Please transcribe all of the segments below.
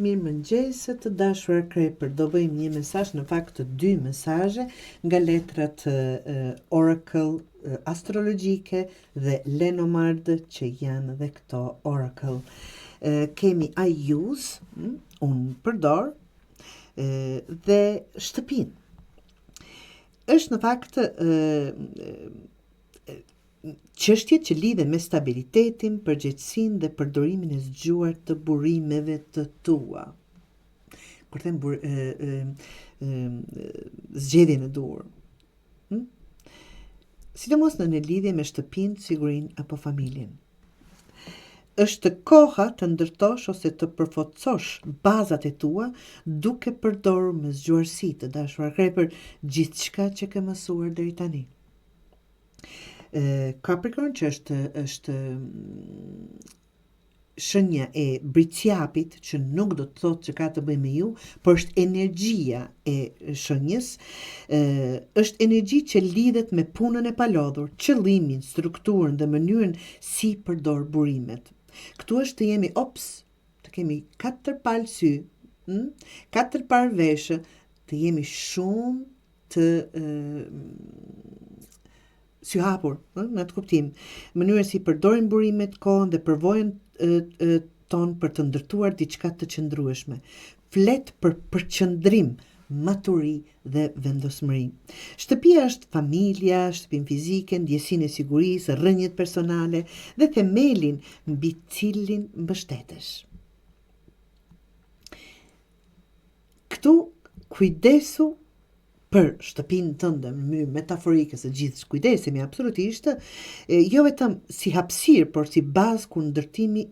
Mirëmëngjes të dashur Krepër, do bëjmë një mesazh, në fakt dy mesazhe nga letrat Oracle astrologjike dhe Lenormand që janë dhe këto Oracle. Kemi Ajuz, unë përdor, dhe shtëpin. Është në fakt çështje që lidhen me stabilitetin, përgjegjësinë dhe përdorimin e zgjuar të burimeve të tua. Kur them zgjedhjen e duhur. Sidomos në lidhje me shtëpinë, sigurinë apo familjen. Është koha të ndërtosh ose të përforcosh bazat e tua duke përdorur me zgjuarsi, të dashur Krepër, gjithçka që ke mësuar deri tani. Capricorn që është shenja e bricjapit, që nuk do të thotë që ka të bëjë me ju, por është energjia e shenjës, është energji që lidhet me punën e palodhur, qëllimin, strukturën dhe mënyrën si përdor burimet. Këtu është të jemi të kemi 4 palë sy, 4 palë veshë, të jemi shumë të sy hapur, në atë kuptim. Mënyrën si përdorim burimet, kohën dhe përvojën ton për të ndërtuar diçka të qëndrueshme. Flet për përqëndrim, maturi dhe vendosmëri. Shtëpia është familja, shtëpinë fizike, ndjesinë e sigurisë, rrënjët personale dhe themelin mbi cilin mbështetesh. Këtu kujdesu për shtëpinë tënde në mënyrë metaforike, se gjithë kujdesemi absolutisht, jo vetëm si hapësirë, por si bazë ku ndërtimi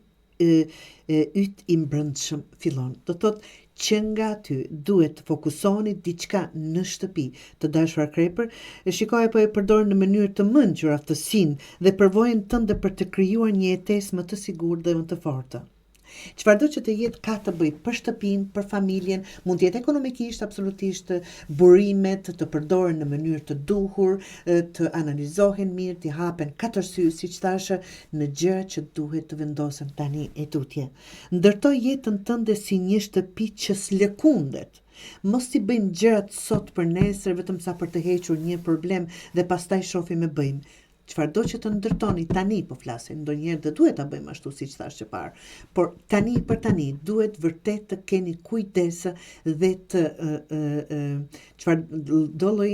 yt i mbrëmshëm fillon. Do thotë që nga aty duhet të fokusoni diçka në shtëpi, të dashur Krepër, shikoj apo e përdor në mënyrë të mençur aftësinë dhe përvojën tënde për të krijuar një jetesë më të sigurt dhe më të fortë. Çfarëdo që të jetë ka të bëjë për shtëpinë, për familjen, mund të jetë ekonomikisht, absolutisht, burimet të përdoren në mënyrë të duhur, të analizohen mirë, të hapen 4 sy, siç thashë, në gjëra që duhet të vendosen tani e tutje. Ndërtoj jetën tënde si një shtëpi që s'lëkundet. Mos i bëjmë gjërat sot për nesër vetëm sa për të hequr një problem dhe pastaj shohim e bëjmë. Çfarëdo që të ndërtoni tani, po flasim, ndonjëherë dhe duhet ta bëjmë ashtu siç thash që parë, por tani për tani duhet vërtet të keni kujdes dhe të çfarëdo lloj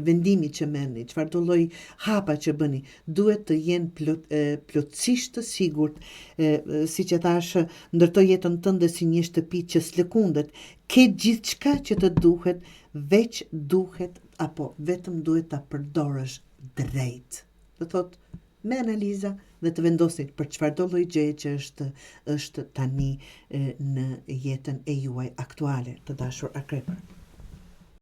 vendimi që merrni, çfarëdo lloj hapa që bëni, duhet të jenë plotësisht të sigurt, siç e thash, ndërtoj jetën tënde si një shtëpi që s'lëkundet, ke gjithçka që të duhet, veç duhet apo vetëm duhet ta përdorësh drejt. Do thot me analiza dhe të vendosit për çfarëdo lloj gjëje që është tani në jetën e juaj aktuale, të dashur Krepër.